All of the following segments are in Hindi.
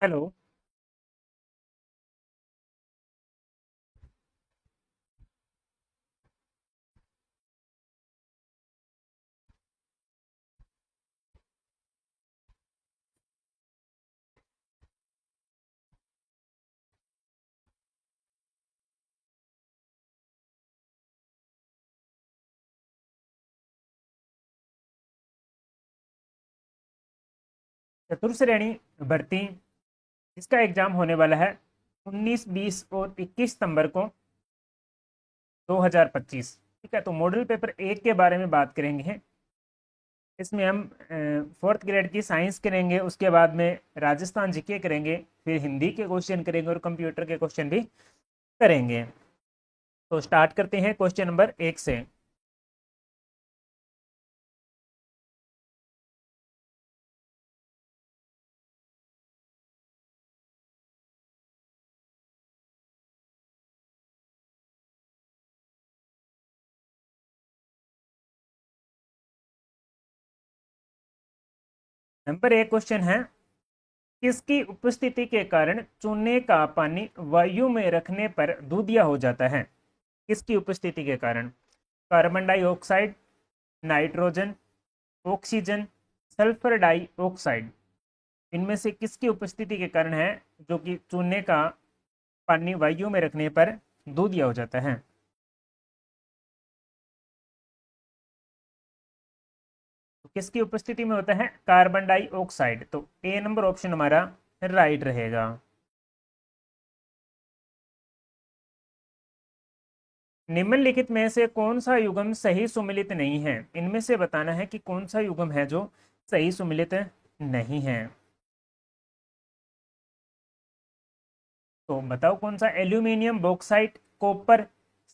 हेलो। चतुर्श्रेणी भर्ती इसका एग्जाम होने वाला है 19, 20 और 21 सितंबर को 2025। ठीक है, तो मॉडल पेपर 1 के बारे में बात करेंगे। इसमें हम फोर्थ ग्रेड की साइंस करेंगे, उसके बाद में राजस्थान जीके करेंगे, फिर हिंदी के क्वेश्चन करेंगे और कंप्यूटर के क्वेश्चन भी करेंगे। तो स्टार्ट करते हैं क्वेश्चन नंबर 1 से। नंबर 1 क्वेश्चन है, किसकी उपस्थिति के कारण चूने का पानी वायु में रखने पर दूधिया हो जाता है? किसकी उपस्थिति के कारण? Carbon dioxide, nitrogen, oxygen, sulphur dioxide. इनमें से किसकी उपस्थिति के कारण है जो कि चूने का पानी वायु में रखने पर दूधिया हो जाता है? तो किसकी उपस्थिति में होता है? Carbon dioxide. तो ए नंबर ऑप्शन हमारा राइट रहेगा। निम्नलिखित में से कौन सा युग्म सही सुमेलित नहीं है? इनमें से बताना है कि कौन सा युग्म है जो सही सुमेलित नहीं है। तो बताओ कौन सा? Aluminium, bauxite, copper,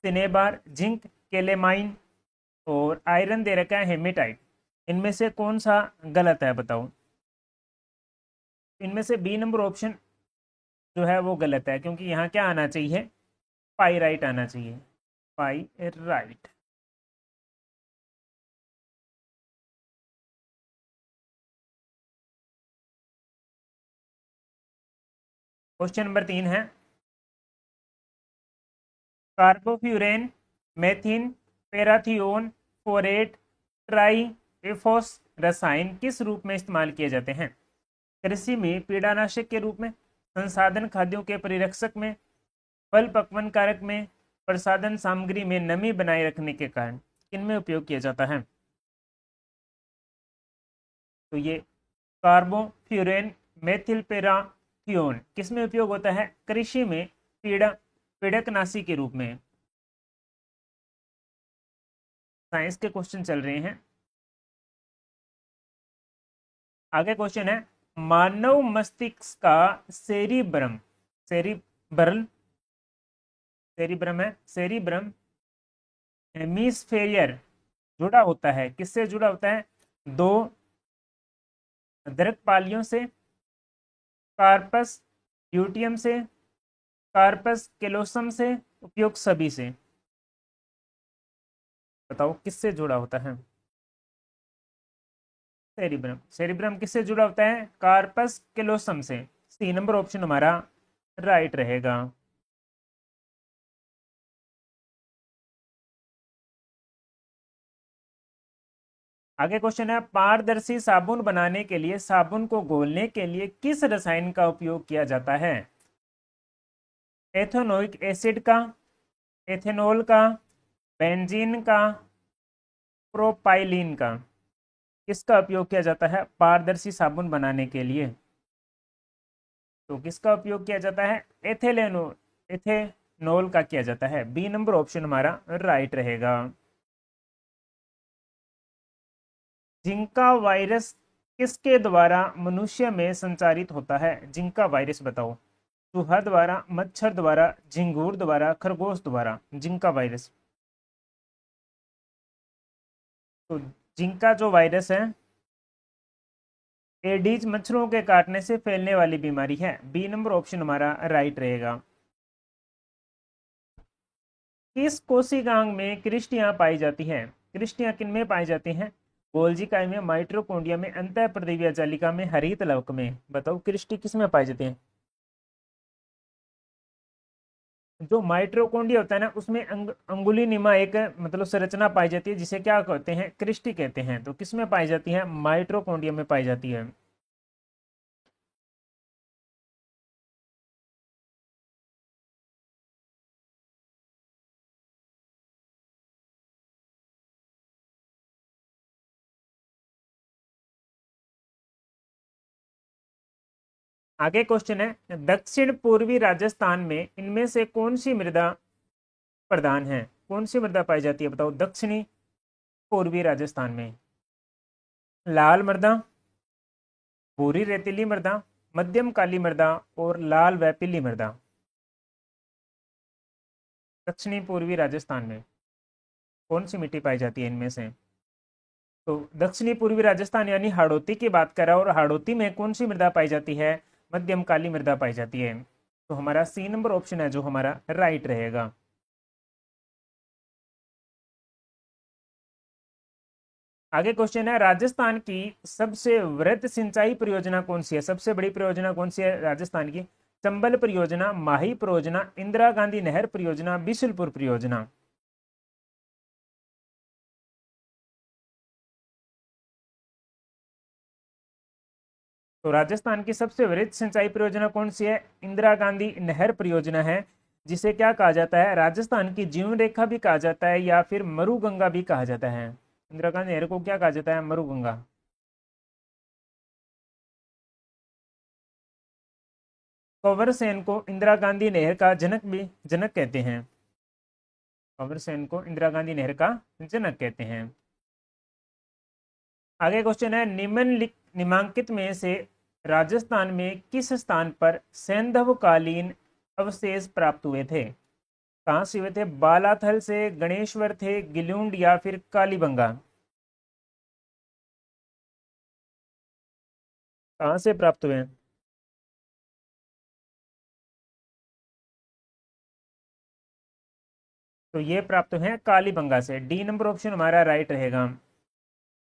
cinnabar, zinc, calamine और आयरन दे रखा है हेमेटाइट। इनमें से कौन सा गलत है बताओ? इनमें से बी नंबर ऑप्शन जो है वो गलत है, क्योंकि यहाँ क्या आना चाहिए? पाइराइट आना चाहिए। पाइराइट। क्वेश्चन नंबर 3 है, कार्बोफ्यूरेन, मेथिन, पैराथियोन, फोरेट, ट्राई एफोस रसायन किस रूप में इस्तेमाल किए जाते हैं? कृषि में पीड़ानाशक के रूप में, संसाधन खाद्यों के परिरक्षक में, फल पकवन कारक में, प्रसाधन सामग्री में नमी बनाए रखने के कारण किनमें उपयोग किया जाता है? तो ये कार्बोफ्यूरेन, मेथिल पैराथियोन किस में उपयोग होता है? कृषि में पीड़कनाशी के रूप में। साइंस के क्वेश्चन चल रहे हैं। आगे क्वेश्चन है, मानव मस्तिष्क का सेरिब्रम, सेरिब्रल, सेरिब्रम है, सेरिब्रम हेमिस्फेरियर जुड़ा होता है, किससे जुड़ा होता है? दो दृक्पालियों से, कार्पस ल्यूटियम से, कार्पस केलोसम से, उपयुक्त सभी से। बताओ किससे जुड़ा होता है? सेरिब्रम। सेरिब्रम किससे जुड़ा होता है? कार्पस केलोसम से। सी नंबर ऑप्शन हमारा राइट रहेगा। आगे क्वेश्चन है, पारदर्शी साबुन बनाने के लिए साबुन को घोलने के लिए किस रसायन का उपयोग किया जाता है? एथेनोइक एसिड का, एथेनॉल का, बेंजीन का, प्रोपाइलीन का। किसका उपयोग किया जाता है पारदर्शी साबुन बनाने के लिए? तो किसका उपयोग किया जाता है? एथेनॉल का किया जाता है। बी नंबर ऑप्शन हमारा राइट रहेगा। जिंका वायरस किसके द्वारा मनुष्य में संचारित होता है? जिंका वायरस बताओ। चूहा द्वारा, मच्छर द्वारा, झिंगूर द्वारा, खरगोश द्वारा। जिंका वायरस। तो जिंका जो वायरस है, एडीज मच्छरों के काटने से फैलने वाली बीमारी है। बी नंबर ऑप्शन हमारा राइट रहेगा। किस कोशिकांग में कृष्टियां पाई जाती है? कृष्टियां किन में पाई जाती हैं? गोल्जी काय में, माइट्रोकोन्ड्रिया में, अंतःप्रदेवीय जालिका में, हरित लवक में। बताओ क्रिस्टी किस में पाई जाती है? जो माइट्रोकोन्ड्रिया होता है ना, उसमें अंगुली निमा एक मतलब संरचना पाई जाती है, जिसे क्या कहते हैं? क्रिस्टी कहते हैं। तो किस में पाई जाती है? माइट्रोकोन्ड्रिया में पाई जाती है। आगे क्वेश्चन है, दक्षिण पूर्वी राजस्थान में इनमें से कौन सी मृदा प्रधान है? कौन सी मृदा पाई जाती है? बताओ दक्षिणी पूर्वी राजस्थान में। लाल मृदा, भूरी रेतीली मृदा, मध्यम काली मृदा और लाल व पीली मृदा। दक्षिणी पूर्वी राजस्थान में कौन सी मिट्टी पाई जाती है इनमें से? तो दक्षिणी पूर्वी राजस्थान यानी हाड़ौती की बात करा, और हाड़ौती में कौन सी मृदा पाई जाती है? मध्यम काली मृदा पाई जाती है। तो हमारा सी नंबर ऑप्शन है जो हमारा राइट रहेगा। आगे क्वेश्चन है, राजस्थान की सबसे वृहद सिंचाई परियोजना कौन सी है? सबसे बड़ी परियोजना कौन सी है राजस्थान की? चंबल परियोजना, माही परियोजना, इंदिरा गांधी नहर परियोजना, बिशुलपुर परियोजना। तो राजस्थान की सबसे वृहद सिंचाई परियोजना कौन सी है? इंदिरा गांधी नहर परियोजना है, जिसे क्या कहा जाता है? राजस्थान की जीवन रेखा भी कहा जाता है, या फिर मरुगंगा भी कहा जाता है। इंदिरा गांधी नहर को क्या कहा जाता है? मरुगंगा। कंवर सेन को इंदिरा गांधी नहर का जनक भी जनक कहते हैं। कंवर सेन को इंदिरा गांधी नहर का जनक कहते हैं। आगे क्वेश्चन है, निम्नलिखित में से राजस्थान में किस स्थान पर सैंधवकालीन अवशेष प्राप्त हुए थे? कहाँ से हुए थे? बालाथल से, गणेश्वर थे, गिलुंड या फिर कालीबंगा। कहाँ से प्राप्त हुए? तो ये प्राप्त हुए हैं कालीबंगा से। डी नंबर ऑप्शन हमारा राइट रहेगा।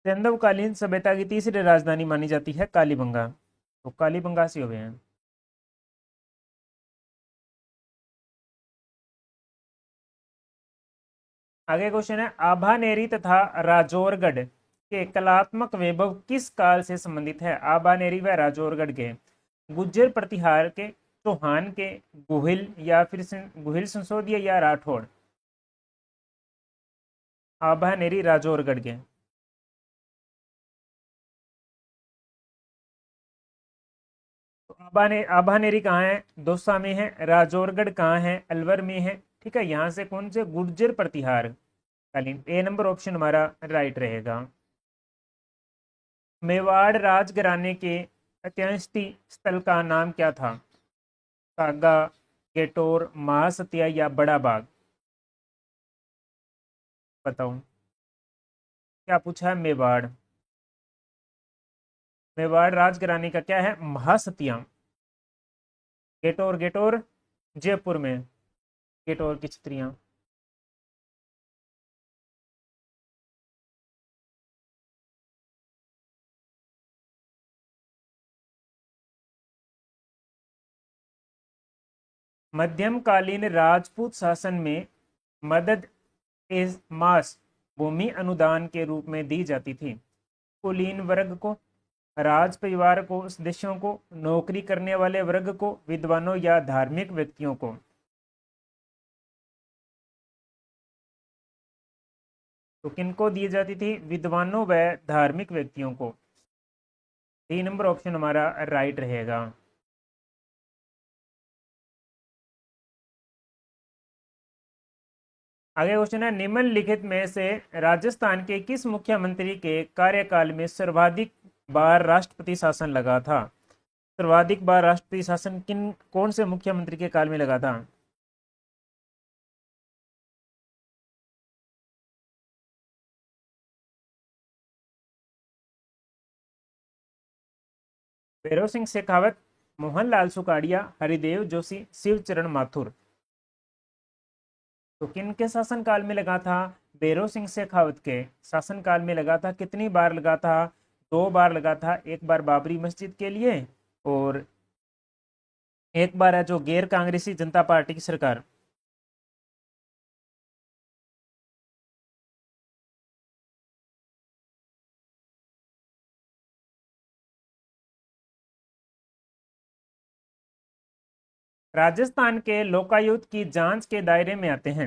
सैंधवकालीन सभ्यता की तीसरी राजधानी मानी जाती है कालीबंगा। तो कालीबंगा से हुए हैं। आगे क्वेश्चन है, आभानेरी तथा राजौरगढ़ के कलात्मक वैभव किस काल से संबंधित है? आभानेरी व राजौरगढ़ के गुज्जर प्रतिहार के, चौहान के, गुहिल या फिर गुहिल संसोदीय या राठौड़। आभानेरी राजौरगढ़ के। तो आभानेरी कहाँ है? दौसा में है। राजौरगढ़ कहाँ है? अलवर में है। ठीक है, यहाँ से कौन से? गुर्जर प्रतिहार कालीन। ए नंबर ऑप्शन हमारा राइट रहेगा। मेवाड़ राजघराने के अंत्येष्टि स्थल का नाम क्या था? कागा, गेटोर, महासतिया या बड़ा बाग। बताओ क्या पूछा है? मेवाड़। मेवाड़ राजघराने का क्या है? महासतिया। गेटोर, गेटोर जयपुर में, गेटोर की छत्रियां। मध्यमकालीन राजपूत शासन में मदद इस मास भूमि अनुदान के रूप में दी जाती थी। कुलीन वर्ग को, राज परिवार को, सदस्यों को, नौकरी करने वाले वर्ग को, विद्वानों या धार्मिक व्यक्तियों को। तो किनको दी जाती थी? विद्वानों व धार्मिक व्यक्तियों को। 3 नंबर ऑप्शन हमारा राइट रहेगा। आगे क्वेश्चन है, निम्नलिखित में से राजस्थान के किस मुख्यमंत्री के कार्यकाल में सर्वाधिक बार राष्ट्रपति शासन लगा था? सर्वाधिक बार राष्ट्रपति शासन कौन से मुख्यमंत्री के काल में लगा था? भैरव सिंह शेखावत, मोहनलाल सुखाड़िया, हरिदेव जोशी, शिवचरण माथुर। तो किन के शासन काल में लगा था? भैरों सिंह शेखावत के शासनकाल में लगा था? कितनी बार लगा था? 2 बार लगा था। एक बार बाबरी मस्जिद के लिए और एक बार है जो गैर कांग्रेसी जनता पार्टी की सरकार। राजस्थान के लोकायुक्त की जांच के दायरे में आते हैं।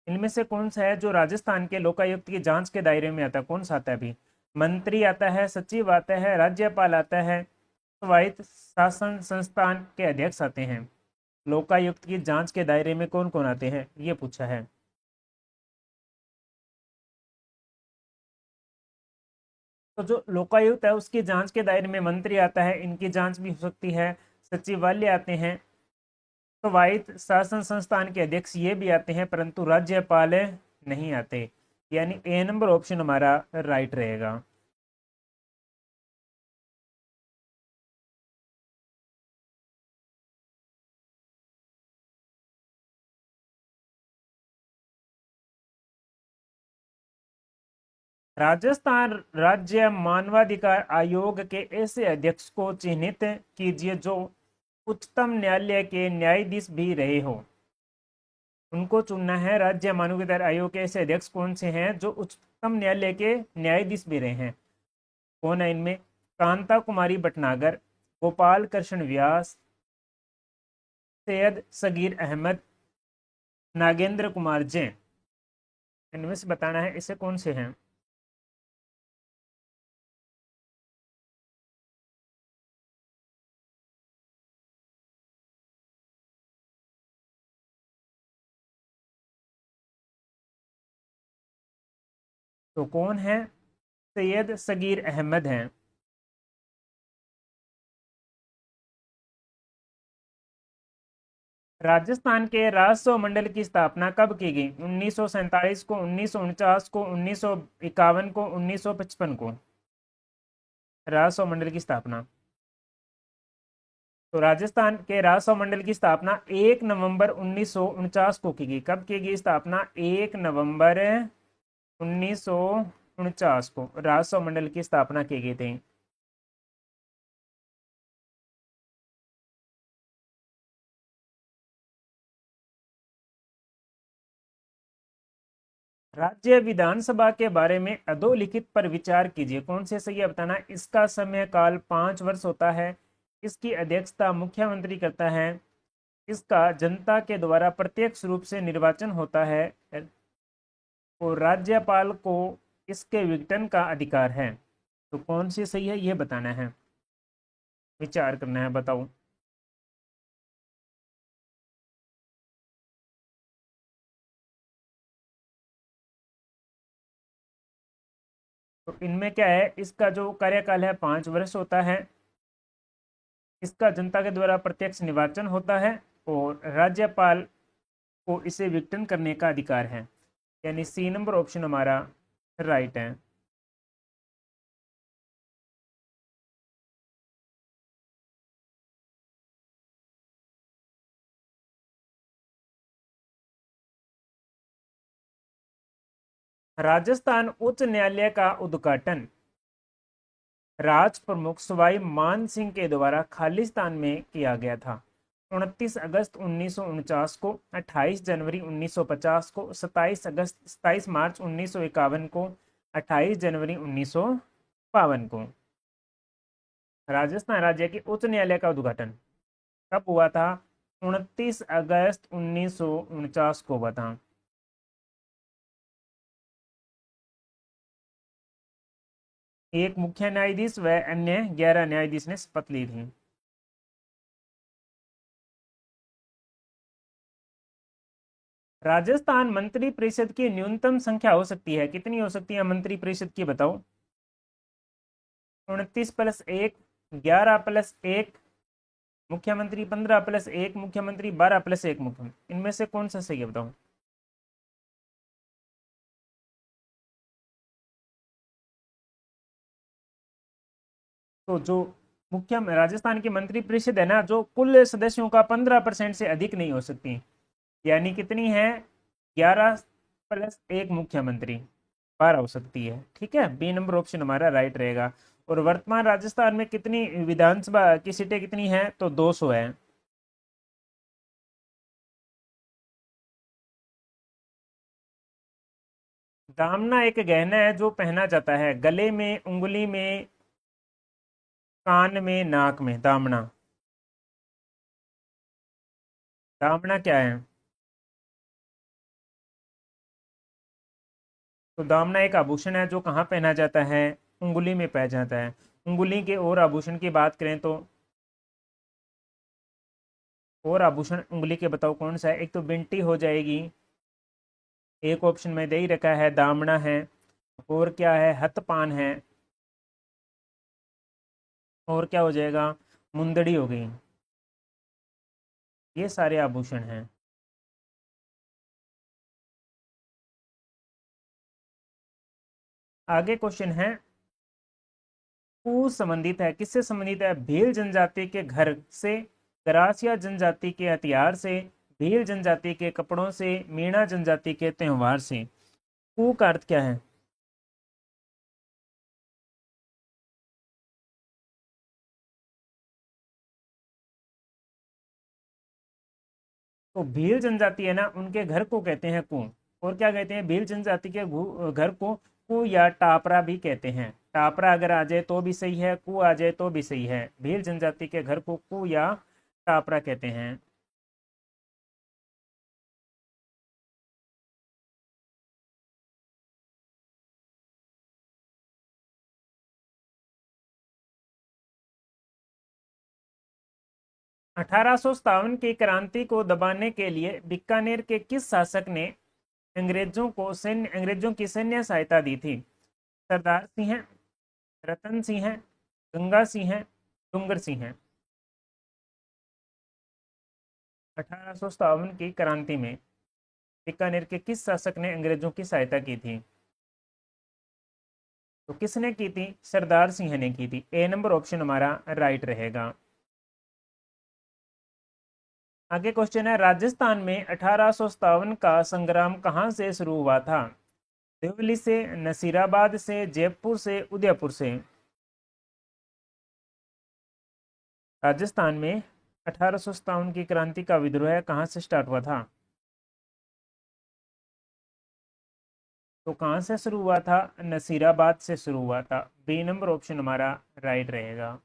इनमें से कौन सा है जो राजस्थान के लोकायुक्त की जांच के दायरे में आता है? कौन सा आता है अभी? मंत्री आता है, सचिव आता है, राज्यपाल आता है, स्वायत्त शासन संस्थान के अध्यक्ष आते हैं। लोकायुक्त की जांच के दायरे में कौन कौन आते हैं, ये पूछा है। तो जो लोकायुक्त है उसकी जांच के दायरे में मंत्री आता है, इनकी जांच भी हो सकती है। सचिवालय आते हैं, स्वायत्त शासन संस्थान के अध्यक्ष ये भी आते हैं, परंतु राज्यपाल नहीं आते। यानी ए नंबर ऑप्शन हमारा राइट रहेगा। राजस्थान राज्य मानवाधिकार आयोग के ऐसे अध्यक्ष को चिन्हित कीजिए जो उच्चतम न्यायालय के न्यायाधीश भी रहे हो। उनको चुनना है। राज्य मानवाधिकार आयोग के ऐसे अध्यक्ष कौन से हैं जो उच्चतम न्यायालय के न्यायाधीश भी रहे हैं? कौन है इनमें? कांता कुमारी भटनागर, गोपाल कृष्ण व्यास, सैयद सगीर अहमद, नागेंद्र कुमार जैन। इनमें से बताना है इसे कौन से हैं। तो कौन है? सैयद सगीर अहमद हैं। राजस्थान के राजस्व मंडल की स्थापना कब की गई? 1947 को, 1949 को, 1951 को, 1955 को? राजस्व मंडल की स्थापना। तो राजस्थान के राजस्व मंडल की स्थापना 1 नवंबर 1949 को की गई। कब की गई स्थापना? 1 नवंबर 1949 को राजस्व मंडल की स्थापना की गई थी। राज्य विधानसभा के बारे में अधोलिखित पर विचार कीजिए। कौन से सही है बताना। इसका समय काल 5 वर्ष होता है। इसकी अध्यक्षता मुख्यमंत्री करता है। इसका जनता के द्वारा प्रत्यक्ष रूप से निर्वाचन होता है और राज्यपाल को इसके विघटन का अधिकार है। तो कौन सी सही है यह बताना है, विचार करना है, बताओ। तो इनमें क्या है, इसका जो कार्यकाल है 5 वर्ष होता है। इसका जनता के द्वारा प्रत्यक्ष निर्वाचन होता है और राज्यपाल को इसे विघटन करने का अधिकार है। यानी सी नंबर ऑप्शन हमारा राइट है। राजस्थान उच्च न्यायालय का उद्घाटन राज प्रमुख सवाई मान सिंह के द्वारा खालिस्तान में किया गया था। 29 अगस्त 1949 को, 28 जनवरी 1950 को, 27 मार्च 1951 को, 28 जनवरी 1952 को। राजस्थान राज्य के उच्च न्यायालय का उद्घाटन कब हुआ था? 29 अगस्त 1949 को हुआ था। एक मुख्य न्यायाधीश व अन्य 11 न्यायाधीश ने शपथ ली थी। राजस्थान मंत्री परिषद की न्यूनतम संख्या हो सकती है, कितनी हो सकती है मंत्री परिषद की, बताओ। 29+1, 11+1 मुख्यमंत्री, 15+1 मुख्यमंत्री, 12+1 मुख्यमंत्री। इनमें से कौन सा सही है बताओ। तो जो मुख्य राजस्थान की मंत्री परिषद है ना, जो कुल सदस्यों का 15% से अधिक नहीं हो सकती। यानी कितनी है? 11 प्लस एक मुख्यमंत्री 12 हो सकती है। ठीक है, बी नंबर ऑप्शन हमारा राइट रहेगा। और वर्तमान राजस्थान में कितनी विधानसभा की सीटें कितनी हैं, तो 200 है। दामना एक गहना है जो पहना जाता है गले में, उंगली में, कान में, नाक में। दामना, दामना क्या है? तो दामना एक आभूषण है जो कहाँ पहना जाता है? उंगली में पहना जाता है। उंगली के और आभूषण की बात करें तो, और आभूषण उंगली के बताओ कौन सा है? एक तो बिंटी हो जाएगी, एक ऑप्शन में दे ही रखा है, दामना है। और क्या है? हथपान है। और क्या हो जाएगा? मुंदड़ी हो गई। ये सारे आभूषण हैं। आगे क्वेश्चन है, कु संबंधित है, किससे संबंधित है? भील जनजाति के घर से, गरासिया जनजाति के हथियार से, भील जनजाति के कपड़ों से, मीणा जनजाति के त्योहार से। कु का अर्थ क्या है? तो भील जनजाति है ना, उनके घर को कहते हैं कु। और क्या कहते हैं? भील जनजाति के घर को कु या टापरा भी कहते हैं। टापरा अगर आ जाए तो भी सही है, कु आ जाए तो भी सही है। भील जनजाति के घर को कु या टापरा कहते हैं। अठारह की क्रांति को दबाने के लिए बीकानेर के किस शासक ने अंग्रेजों की सैन्य सहायता दी थी? सरदार सिंह है, रतन सिंह है, गंगा सिंह है, डूंगर सिंह है। 1857 की क्रांति में बीकानेर के किस शासक ने अंग्रेजों की सहायता की थी? तो किसने की थी? सरदार सिंह ने की थी। ए नंबर ऑप्शन हमारा राइट रहेगा। आगे क्वेश्चन है, राजस्थान में 1857 का संग्राम कहां से शुरू हुआ था? देवली से, नसीराबाद से, जयपुर से, उदयपुर से। राजस्थान में 1857 की क्रांति का विद्रोह कहाँ से स्टार्ट हुआ था? तो कहाँ से शुरू हुआ था? नसीराबाद से शुरू हुआ था। बी नंबर ऑप्शन हमारा राइट रहेगा।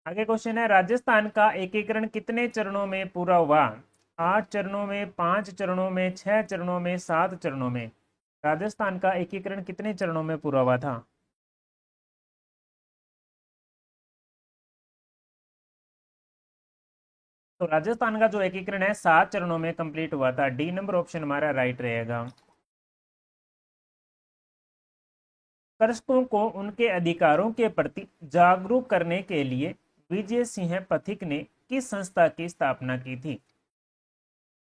आगे क्वेश्चन है, राजस्थान का एकीकरण कितने चरणों में पूरा हुआ? 8 चरणों में, 5 चरणों में, 6 चरणों में, 7 चरणों में। राजस्थान का एकीकरण कितने चरणों में पूरा हुआ था? तो राजस्थान का जो एकीकरण है 7 चरणों में कंप्लीट हुआ था। डी नंबर ऑप्शन हमारा राइट रहेगा। कृषकों को उनके अधिकारों के प्रति जागरूक करने के लिए विजय सिंह पथिक ने किस संस्था की स्थापना की थी?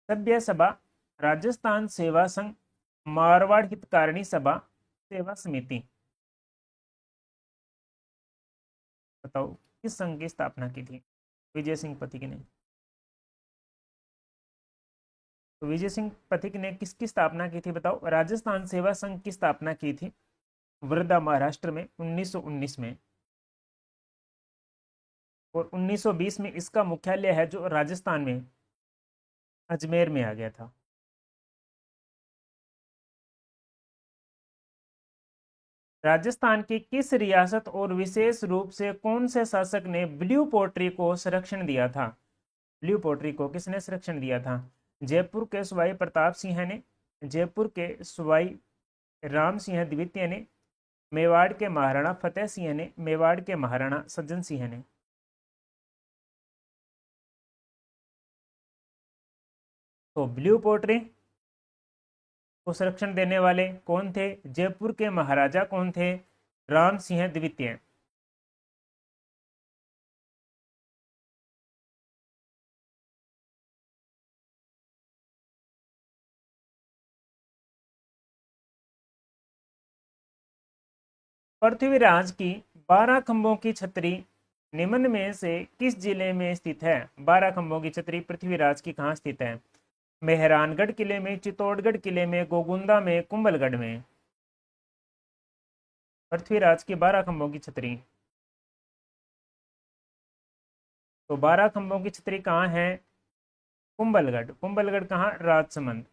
सभ्य सभा, राजस्थान सेवा संघ, मारवाड़ हितकारिणी सभा, सेवा समिति। बताओ किस संघ की स्थापना की थी विजय सिंह पथिक ने? तो विजय सिंह पथिक ने किसकी स्थापना की थी बताओ? राजस्थान सेवा संघ की स्थापना की थी वर्धा, महाराष्ट्र में 1919 में। और 1920 में इसका मुख्यालय है जो राजस्थान में अजमेर में आ गया था। राजस्थान की किस रियासत और विशेष रूप से कौन से शासक ने ब्लू पोट्री को संरक्षण दिया था? ब्लू पोट्री को किसने संरक्षण दिया था? जयपुर के सवाई प्रताप सिंह ने, जयपुर के सवाई राम सिंह द्वितीय ने, मेवाड़ के महाराणा फतेह सिंह ने, मेवाड़ के महाराणा सज्जन सिंह ने। तो ब्लू पोट्री को संरक्षण देने वाले कौन थे? जयपुर के महाराजा कौन थे? राम सिंह द्वितीय। पृथ्वीराज की 12 खंभों की छतरी निम्न में से किस जिले में स्थित है 12 खंभों की छतरी पृथ्वीराज की? कहाँ स्थित है? मेहरानगढ़ किले में, चित्तौड़गढ़ किले में, गोगुंदा में, कुंभलगढ़ में? पृथ्वीराज की 12 खंभों की छतरी। तो 12 खंभों की छतरी कहाँ है? कुंभलगढ़। कुंभलगढ़ कहाँ? राजसमंद।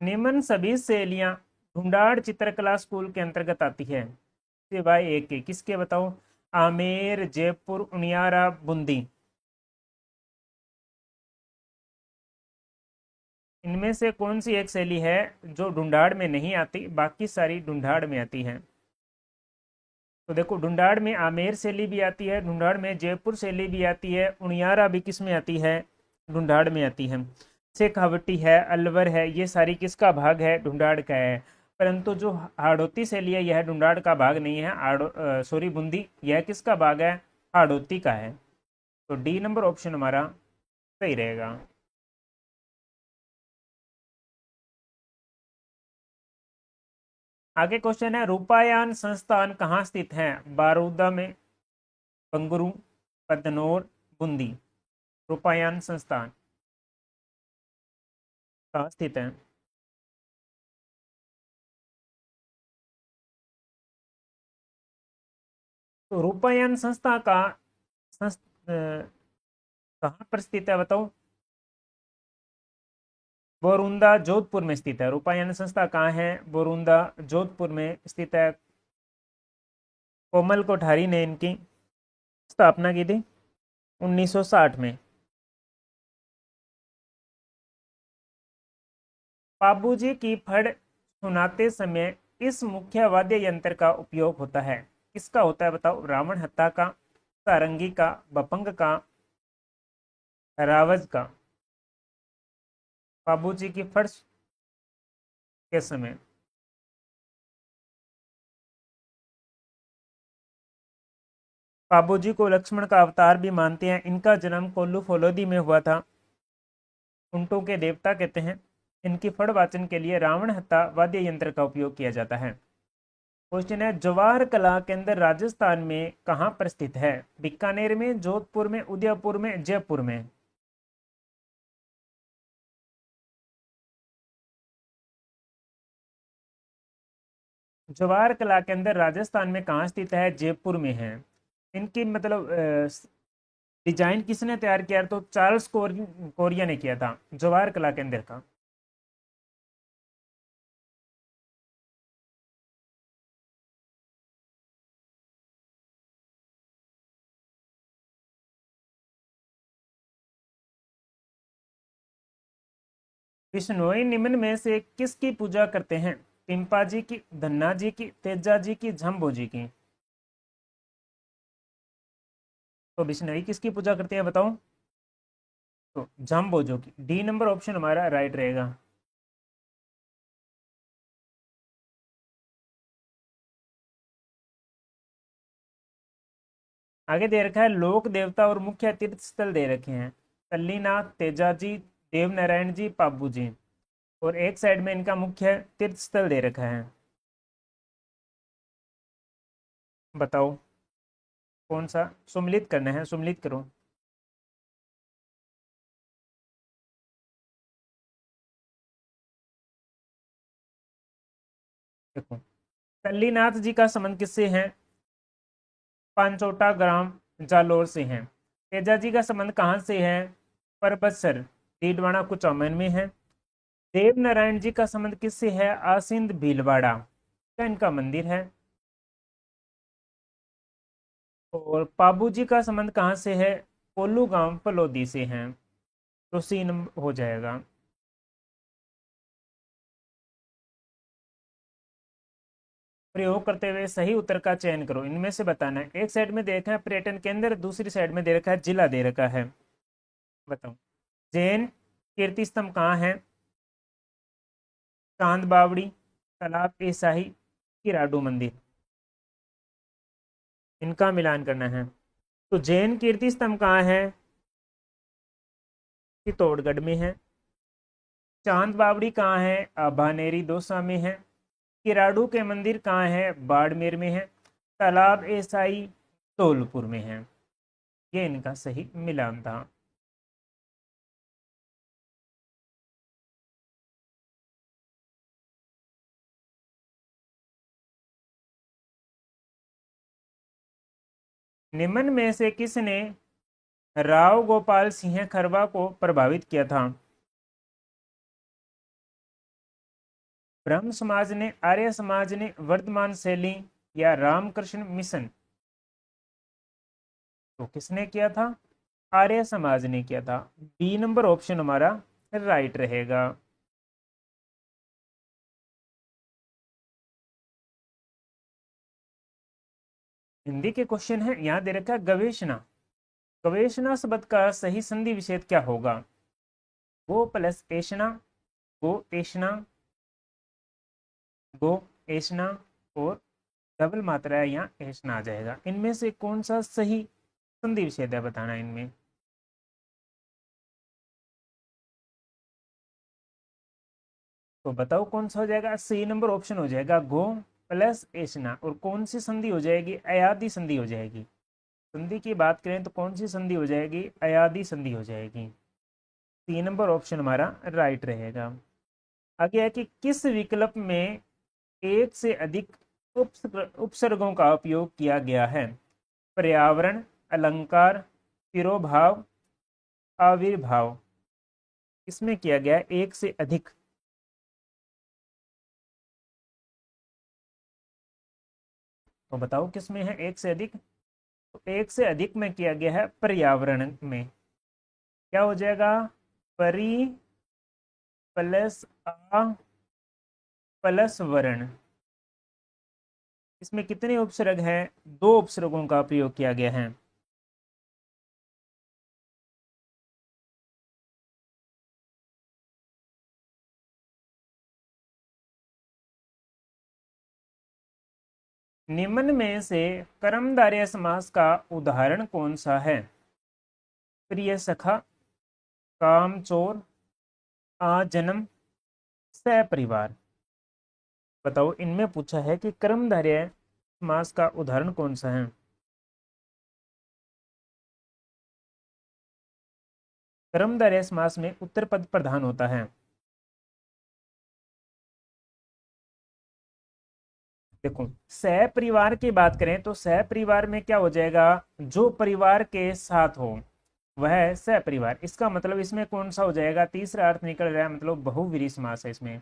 निम्न सभी शैलियां ढूंढाड़ चित्रकला स्कूल के अंतर्गत आती है सिवाय एक के। किसके बताओ? आमेर, जयपुर, उनियारा, बूंदी। इनमें से कौन सी एक शैली है जो ढूंढाड़ में नहीं आती, बाकी सारी ढूंढाड़ में आती है? तो देखो, ढूंढाड़ में आमेर शैली भी आती है, ढूंढाड़ में जयपुर शैली भी आती है, उनियारा भी किस में आती है? ढूंढाड़ में आती है। शेखावटी है, अलवर है, ये सारी किसका भाग है? ढूंढाड़ का है। परंतु जो हाड़ौती शैली है यह ढूंढाड़ का भाग नहीं है। सॉरी, बूंदी, यह किसका भाग है? हाड़ौती का है। तो डी नंबर ऑप्शन हमारा सही रहेगा। आगे क्वेश्चन है, रूपायन संस्थान कहाँ स्थित है? बारूदा में, बंगुरू, पदनौर, बूंदी। रूपायन संस्थान कहाँ स्थित है? तो रूपायन संस्था का कहाँ पर स्थित है बताओ? बोरुंदा, जोधपुर में स्थित है। रूपायन संस्था कहाँ है? बोरुंदा, जोधपुर में स्थित है। कोमल कोठारी ने इनकी स्थापना की थी 1960 में। बाबूजी की फड़ सुनाते समय इस मुख्य वाद्य यंत्र का उपयोग होता है? किसका होता है बताओ? रावण हत्था का, सारंगी का, बपंग का, रावज का? बाबूजी की फड़ के समय। बाबूजी को लक्ष्मण का अवतार भी मानते हैं। इनका जन्म कोल्लू फलोदी में हुआ था। ऊंटों के देवता कहते हैं। इनकी फड़ वाचन के लिए रावण हत्था वाद्य यंत्र का उपयोग किया जाता है। क्वेश्चन है, जवाहर कला केंद्र राजस्थान में कहाँ पर स्थित है? बीकानेर में, जोधपुर में, उदयपुर में, जयपुर में? जवाहर कला केंद्र राजस्थान में कहाँ स्थित है? जयपुर में है। इनकी मतलब डिजाइन किसने तैयार किया? तो चार्ल्स कोरिया ने किया था जवाहर कला केंद्र का। विश्नोई निम्न में से किसकी पूजा करते हैं? पिंपा जी की, धन्ना जी की, तेजा जी की, झम्बो जी की? तो बिश्नोई किसकी पूजा करते हैं बताओ? तो झम्बो जो की। डी नंबर ऑप्शन हमारा राइट रहेगा। आगे दे रखा है, लोक देवता और मुख्य तीर्थ स्थल दे रखे हैं। तल्लीनाथ, तेजाजी, देवनारायण जी, पाबू जी। और एक साइड में इनका मुख्य तीर्थ स्थल दे रखा है। बताओ कौन सा? सुमलित करना है, सुमलित करो। देखो, तल्लीनाथ जी का संबंध किससे है? पांचोटा ग्राम जालोर से है। तेजा जी का संबंध कहाँ से है? परबतसर, डीडवाना कुचामन में है। देव नारायण जी का संबंध किससे है? आसिंद भीलवाड़ा का इनका मंदिर है। और पाबू जी का संबंध कहाँ से है? कोल्लू गांव फलोदी से है। तो सी नंबर हो जाएगा। प्रयोग करते हुए सही उत्तर का चयन करो, इनमें से बताना है। एक साइड में देखा है पर्यटन केंद्र, दूसरी साइड में दे रखा है जिला दे रखा है। बताओ, जैन कीर्ति स्तंभ कहाँ है? चांद बावड़ी, तालाब ए शाही, किराडू मंदिर? इनका मिलान करना है। तो जैन कीर्ति स्तंभ कहाँ है? चित्तौड़गढ़ में है। चांद बावड़ी कहाँ है? भानेरी दौसा में है। किराड़ू के मंदिर कहाँ है? बाड़मेर में है। तालाब एसाई धौलपुर में है। ये इनका सही मिलान था। निम्न में से किसने राव गोपाल सिंह खरवा को प्रभावित किया था? ब्रह्म समाज ने, आर्य समाज ने, वर्धमान शैली या रामकृष्ण मिशन? तो किसने किया था? आर्य समाज ने किया था। बी नंबर ऑप्शन हमारा राइट रहेगा। हिंदी के क्वेश्चन है, यहां दे रखा है गवेषणा। गवेषणा शब्द का सही संधि विच्छेद क्या होगा? गो प्लस एषणा, गो एषणा, गो एषणा, और डबल मात्रा है यहाँ एषणा आ जाएगा। इनमें से कौन सा सही संधि विच्छेद है, बताना इनमें। तो बताओ कौन सा हो जाएगा? सी नंबर ऑप्शन हो जाएगा, गो प्लस एषणा। और कौन सी संधि हो जाएगी? अयादी संधि हो जाएगी। संधि की बात करें तो कौन सी संधि हो जाएगी? अयादी संधि हो जाएगी। सी नंबर ऑप्शन हमारा राइट रहेगा। आगे है कि किस विकल्प में एक से अधिक उपसर्गों का उपयोग किया गया है? पर्यावरण, अलंकार, तिरोभाव, आविर्भाव? इसमें किया गया है एक से अधिक। तो बताओ किसमें है एक से अधिक? तो एक से अधिक में किया गया है पर्यावरण में। क्या हो जाएगा? परि प्लस आ प्लस वर्ण। इसमें कितने उपसर्ग हैं? दो उपसर्गों का प्रयोग किया गया है। निम्न में से कर्मधारय समास का उदाहरण कौन सा है? प्रिय सखा, कामचोर, आजन्म, सपरिवार? बताओ इनमें पूछा है कि कर्मधारय समास का उदाहरण कौन सा है? कर्मधारय समास में उत्तर पद प्रधान होता है। देखो, सहपरिवार की बात करें तो सहपरिवार में क्या हो जाएगा? जो परिवार के साथ हो वह सहपरिवार। इसका मतलब इसमें कौन सा हो जाएगा? तीसरा अर्थ निकल रहा है, मतलब बहुव्रीहि समास है। इसमें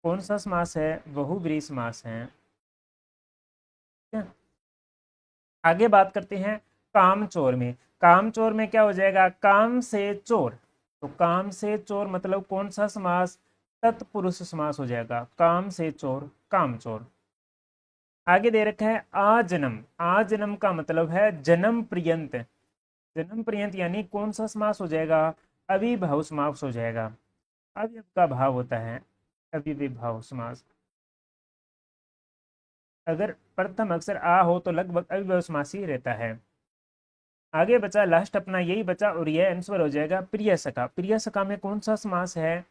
कौन सा समास है? बहुव्रीहि समास है। आगे बात करते हैं कामचोर में। कामचोर में क्या हो जाएगा? काम से चोर। तो काम से चोर मतलब कौन सा समास? तत्पुरुष समास हो जाएगा। काम से चोर, कामचोर। आगे दे रखा है आजन्म। आजन्म का मतलब है जन्म पर्यंत। जन्म पर्यंत यानी कौन सा समास हो जाएगा? अविभाव समास हो जाएगा। अवयव का भाव होता है अविभाव समास। अगर प्रथम अक्षर आ हो तो लगभग अविभाव समास ही रहता है। आगे बचा लास्ट अपना यही बचा, और यह आंसर हो जाएगा प्रिय सखा। प्रिय सखा में कौन सा समास है?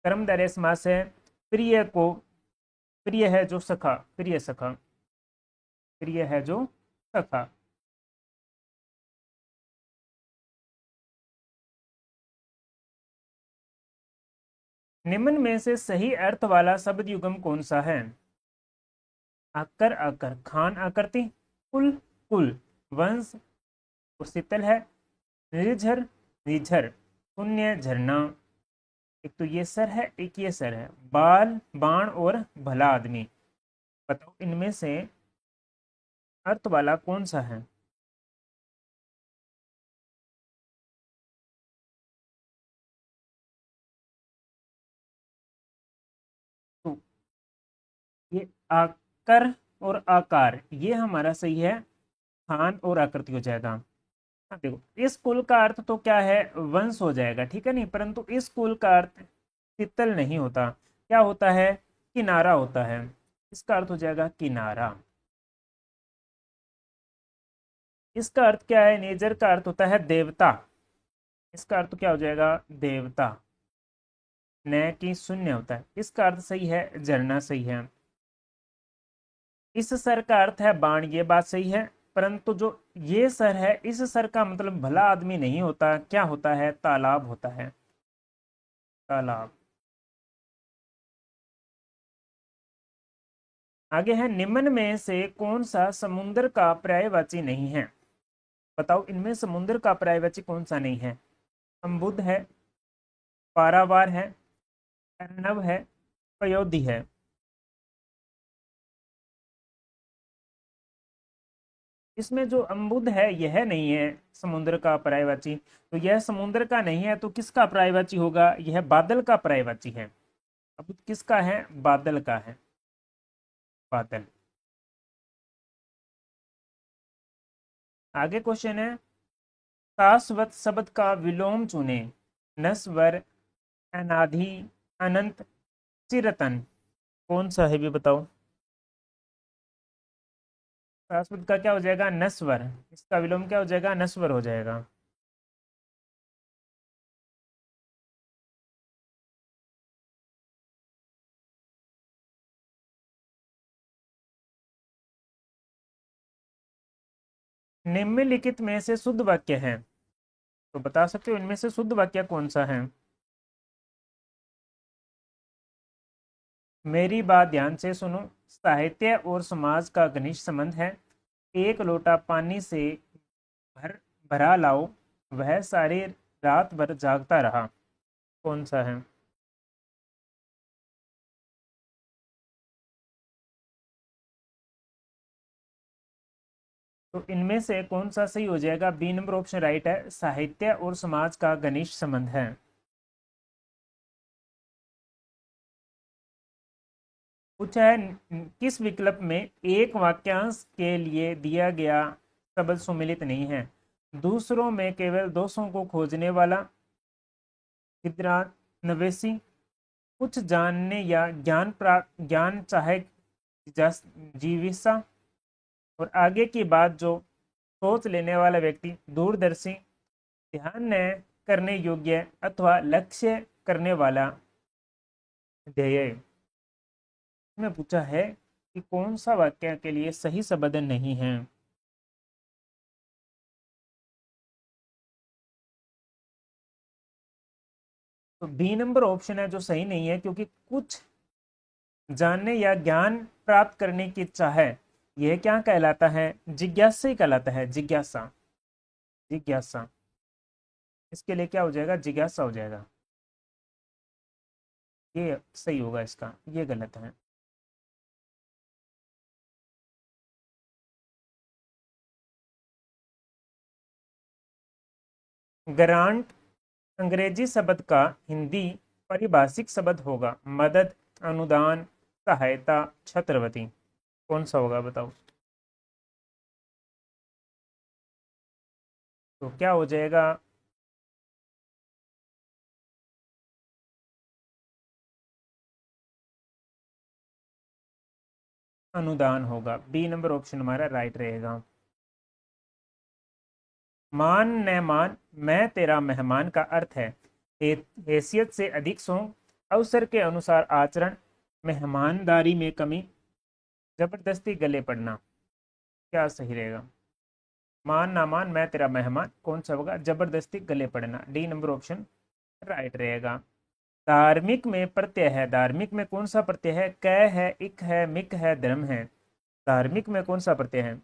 कर्मधारय समास है। प्रिय को, प्रिय है जो सखा, प्रिय सखा, प्रिय है जो सखा। निम्न में से सही अर्थ वाला शब्द युग्म कौन सा है? आकर आकर, खान आकृति, कुल कुल, वंश और शीतल है, निर्झर निर्झर, पुण्य झरना। एक तो ये सर है, एक ये सर है, बाल बाण और भला आदमी। बताओ इनमें से अर्थ वाला कौन सा है? तो ये आकर और आकार ये हमारा सही है, खान और आकृति हो जाएगा। हाँ, देखो इस कुल का अर्थ तो क्या है? वंश हो जाएगा, ठीक है नहीं, परंतु इस कुल का अर्थ शीतल नहीं होता। क्या होता है? किनारा होता है। इसका अर्थ हो जाएगा किनारा। इसका अर्थ क्या है? नेजर का अर्थ होता है देवता। इसका अर्थ क्या हो जाएगा? देवता। न कि शून्य होता है। इसका अर्थ सही है, झरना सही है। इस सर का अर्थ है बाण, ये बात सही है, परंतु जो ये सर है, इस सर का मतलब भला आदमी नहीं होता, क्या होता है? तालाब होता है, तालाब। आगे है, निम्न में से कौन सा समुद्र का पर्यायवाची नहीं है? बताओ, इनमें समुद्र का पर्यायवाची कौन सा नहीं है? अम्बुद है, पारावार है, अर्णव है, पयोधी है। इसमें जो अम्बुद है यह नहीं है समुद्र का पर्यायवाची, तो यह समुद्र का नहीं है, तो किसका पर्यायवाची होगा? यह बादल का पर्यायवाची है। अम्बुद किसका है? बादल का है, बादल। आगे क्वेश्चन है, शाश्वत शब्द का विलोम चुने। नस्वर, अनादि, अनंत, चिरतन। कौन सा है भी बताओ। शाश्वत का क्या हो जाएगा? नस्वर। इसका विलोम क्या हो जाएगा? नस्वर हो जाएगा। निम्नलिखित में से शुद्ध वाक्य है, तो बता सकते हो इनमें से शुद्ध वाक्य कौन सा है? मेरी बात ध्यान से सुनो। साहित्य और समाज का घनिष्ठ संबंध है। एक लोटा पानी से भर भरा लाओ, वह सारी रात भर जागता रहा। कौन सा है? तो इनमें से कौन सा सही हो जाएगा? बी नंबर ऑप्शन राइट है, साहित्य और समाज का घनिष्ठ संबंध है। पूछा है, किस विकल्प में एक वाक्यांश के लिए दिया गया शब्द सुमिलित नहीं है? दूसरों में केवल दोषों को खोजने वाला, सिद्धांत नवेशी, कुछ जानने या ज्ञान प्राप्त, ज्ञान चाहे जीविका, और आगे की बात जो सोच लेने वाला व्यक्ति, दूरदर्शी, ध्यान न करने योग्य अथवा लक्ष्य करने वाला, ध्येय। में पूछा है कि कौन सा वाक्य के लिए सही शब्द नहीं है? तो बी नंबर ऑप्शन है जो सही नहीं है, क्योंकि कुछ जानने या ज्ञान प्राप्त करने की इच्छा है, यह क्या कहलाता है? जिज्ञासा ही कहलाता है, जिज्ञासा, जिज्ञासा। इसके लिए क्या हो जाएगा? जिज्ञासा हो जाएगा। ये सही होगा, इसका ये गलत है। ग्रांट अंग्रेजी शब्द का हिंदी पारिभाषिक शब्द होगा। मदद, अनुदान, सहायता, छत्रवती। कौन सा होगा बताओ। तो क्या हो जाएगा? अनुदान होगा। बी नंबर ऑप्शन हमारा राइट रहेगा। मान न मान, मैं तेरा मेहमान का अर्थ है हैसियत से अधिक सो, अवसर के अनुसार आचरण, मेहमानदारी में कमी, जबरदस्ती गले पड़ना। क्या सही रहेगा? मान ना मान, मैं तेरा मेहमान, कौन सा होगा? जबरदस्ती गले पड़ना। डी नंबर ऑप्शन राइट रहेगा। धार्मिक में प्रत्यय है, धार्मिक में कौन सा प्रत्यय है? क है, इक है, मिक है, धर्म है। धार्मिक में कौन सा प्रत्यय है?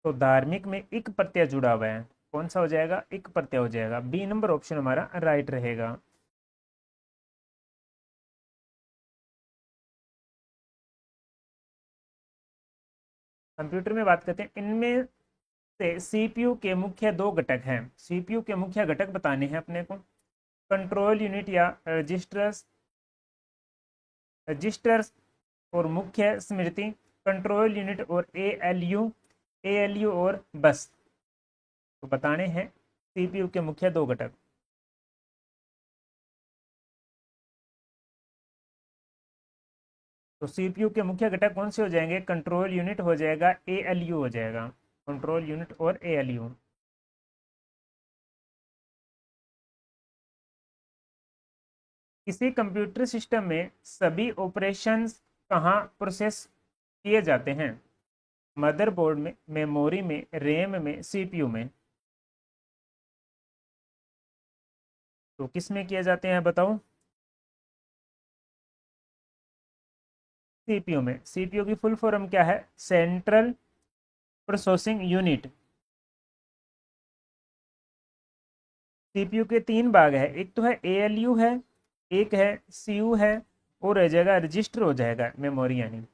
तो धार्मिक में इक प्रत्यय जुड़ा हुआ है, कौन सा हो जाएगा? इक प्रत्यय हो जाएगा। बी नंबर ऑप्शन हमारा राइट रहेगा। कंप्यूटर में बात करते हैं, इनमें से सीपीयू के मुख्य दो घटक हैं। सीपीयू के मुख्य घटक बताने हैं अपने को। कंट्रोल यूनिट या रजिस्टर्स, रजिस्टर्स और मुख्य स्मृति, कंट्रोल यूनिट और एएलयू, एएलयू और बस। तो बताने हैं सीपीयू के मुख्य दो घटक। तो सीपीयू के मुख्य घटक कौन से हो जाएंगे? कंट्रोल यूनिट हो जाएगा, एएलयू हो जाएगा। कंट्रोल यूनिट और एएलयू। किसी कंप्यूटर सिस्टम में सभी ऑपरेशंस कहाँ प्रोसेस किए जाते हैं? मदरबोर्ड में, मेमोरी में, रैम में, सीपीयू में। तो किस में किए जाते हैं बताओ? सीपीयू में। सीपीयू की फुल फॉर्म क्या है? Central processing unit. सीपीयू के तीन भाग है, एक तो है एएलयू है, एक है सीयू है, और रह जाएगा रजिस्टर हो जाएगा मेमोरी यानी।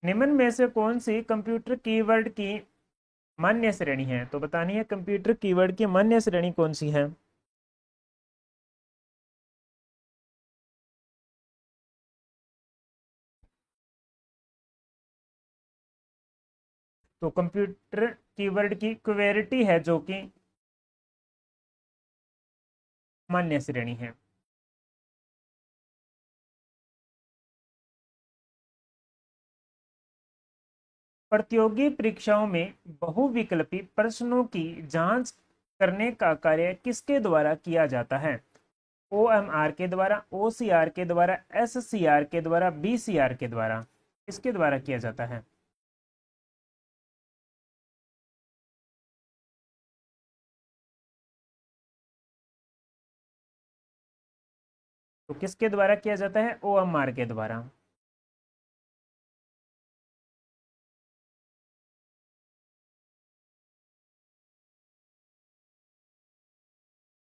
निम्न में से कौन सी कंप्यूटर कीवर्ड की मान्य श्रेणी है? तो बतानी है कंप्यूटर कीवर्ड की मान्य श्रेणी कौन सी है। तो कंप्यूटर कीवर्ड की क्वेरिटी है जो कि मान्य श्रेणी है। प्रतियोगी परीक्षाओं में बहुविकल्पी प्रश्नों की जांच करने का कार्य किसके द्वारा किया जाता है? ओएमआर के द्वारा, ओसीआर के द्वारा, एससीआर के द्वारा, बीसीआर के द्वारा। किसके द्वारा किया जाता है? तो किसके द्वारा किया जाता है? ओएमआर के द्वारा।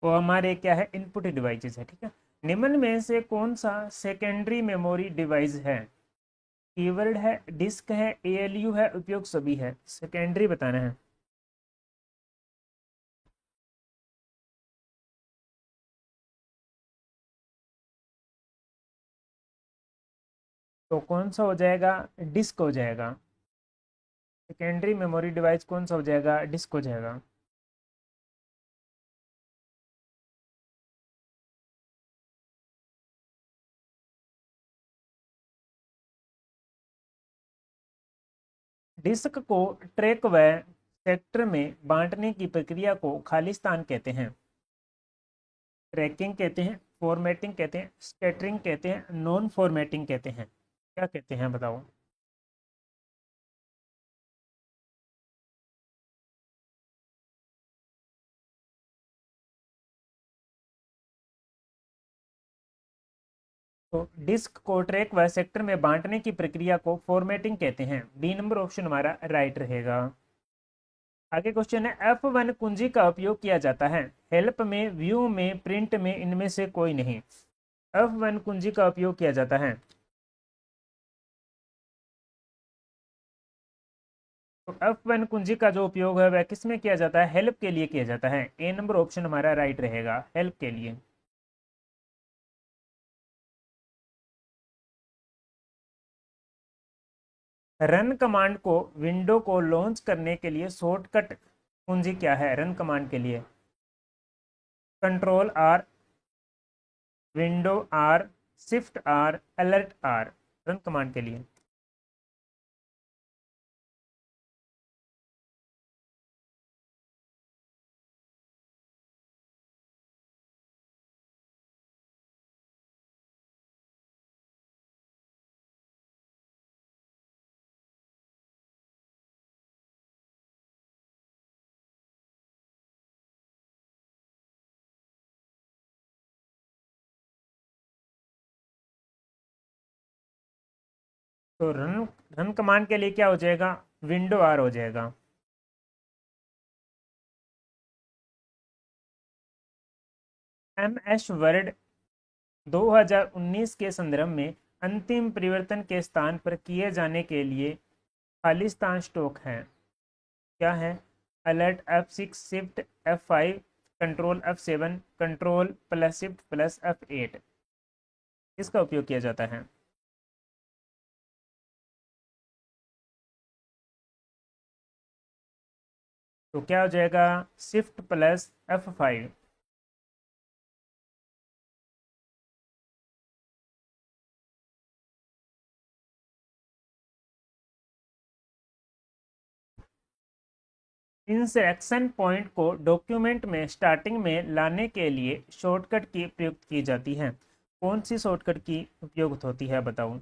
ओएमआर एक क्या है? इनपुट डिवाइसेस है, ठीक है। निम्न में से कौन सा सेकेंडरी मेमोरी डिवाइस है? कीवर्ड है, डिस्क है, एएलयू है, उपयोग सभी है। सेकेंडरी बताना है। तो कौन सा हो जाएगा? डिस्क हो जाएगा। सेकेंडरी मेमोरी डिवाइस कौन सा हो जाएगा? डिस्क हो जाएगा। डिस्क को ट्रैक व सेक्टर में बांटने की प्रक्रिया को खालिस्तान कहते हैं। ट्रैकिंग कहते हैं, फॉर्मेटिंग कहते हैं, स्कैटरिंग कहते हैं, नॉन फॉर्मेटिंग कहते हैं। क्या कहते हैं बताओ? तो डिस्क को ट्रैक व सेक्टर में बांटने की प्रक्रिया को फॉर्मेटिंग कहते हैं। बी नंबर ऑप्शन हमारा राइट रहेगा। आगे क्वेश्चन है, F1 कुंजी का उपयोग किया जाता है? हेल्प में, व्यू में, प्रिंट में, इनमें से कोई नहीं। F1 कुंजी का उपयोग किया जाता है। तो F1 कुंजी का जो उपयोग है वह किस में किया जाता है? हेल्प के लिए किया जाता है। ए नंबर ऑप्शन हमारा राइट रहेगा, हेल्प के लिए। रन कमांड को विंडो को लॉन्च करने के लिए शॉर्टकट कुंजी क्या है? रन कमांड के लिए control R, window R, shift R, alert R. Run command के लिए तो रन रन कमांड के लिए क्या हो जाएगा? विंडो आर हो जाएगा। MS वर्ड 2019 के संदर्भ में अंतिम परिवर्तन के स्थान पर किए जाने के लिए खालिस्तान स्टॉक है। क्या है? Alert F6, shift F5, control F7, control plus shift plus F8। इसका उपयोग किया जाता है। तो क्या हो जाएगा? Shift plus F5। Insertion point को डॉक्यूमेंट में स्टार्टिंग में लाने के लिए शॉर्टकट की प्रयुक्त की जाती है। कौन सी शॉर्टकट की उपयुक्त होती है बताऊं?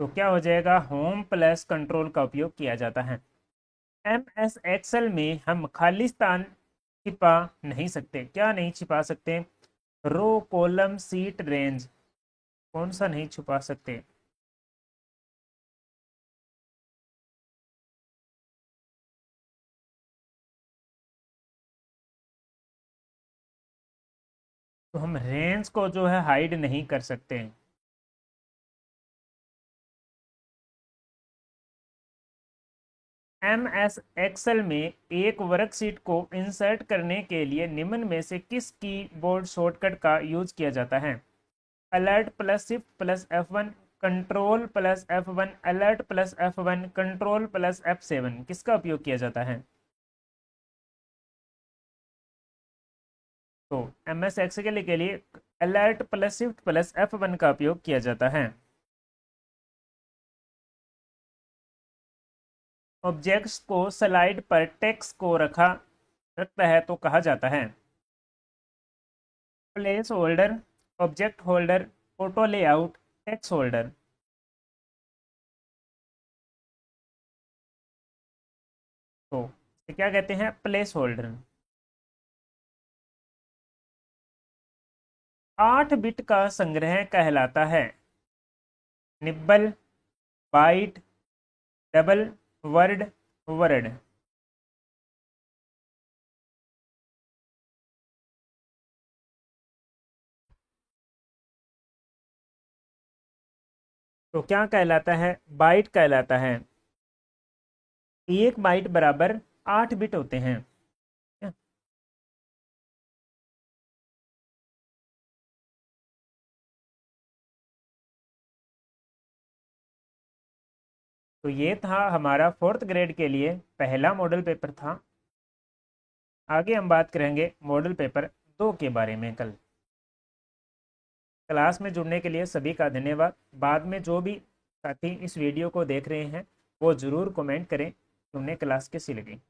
तो क्या हो जाएगा? होम प्लस कंट्रोल का उपयोग किया जाता है। एम एस एक्सेल में हम खाली स्थान छिपा नहीं सकते। क्या नहीं छिपा सकते? रो, कॉलम, सीट, रेंज। कौन सा नहीं छुपा सकते? तो हम रेंज को जो है हाइड नहीं कर सकते। एम एस एक्सेल में एक वर्कशीट को इंसर्ट करने के लिए निम्न में से किस कीबोर्ड शॉर्टकट का यूज किया जाता है? Alert plus shift plus F1, control plus F1, alert plus F1, control plus F7। किसका उपयोग किया जाता है? तो एम एस एक्सेल के लिए alert plus shift plus F1 का उपयोग किया जाता है। ऑब्जेक्ट्स को स्लाइड पर टेक्स्ट को रखता है तो कहा जाता है? Place holder, object holder, photo layout, text holder. तो इसे क्या कहते हैं? Place holder. 8 बिट का संग्रह कहलाता है? Nibble, byte, double, word, word. तो क्या कहलाता है? बाइट कहलाता है। एक बाइट बराबर 8 बिट होते हैं। तो ये था हमारा 4th ग्रेड के लिए पहला मॉडल पेपर था। आगे हम बात करेंगे मॉडल पेपर 2 के बारे में कल। क्लास में जुड़ने के लिए सभी का धन्यवाद। बाद में जो भी साथी इस वीडियो को देख रहे हैं वो ज़रूर कमेंट करें कि उन्हें क्लास कैसी लगी।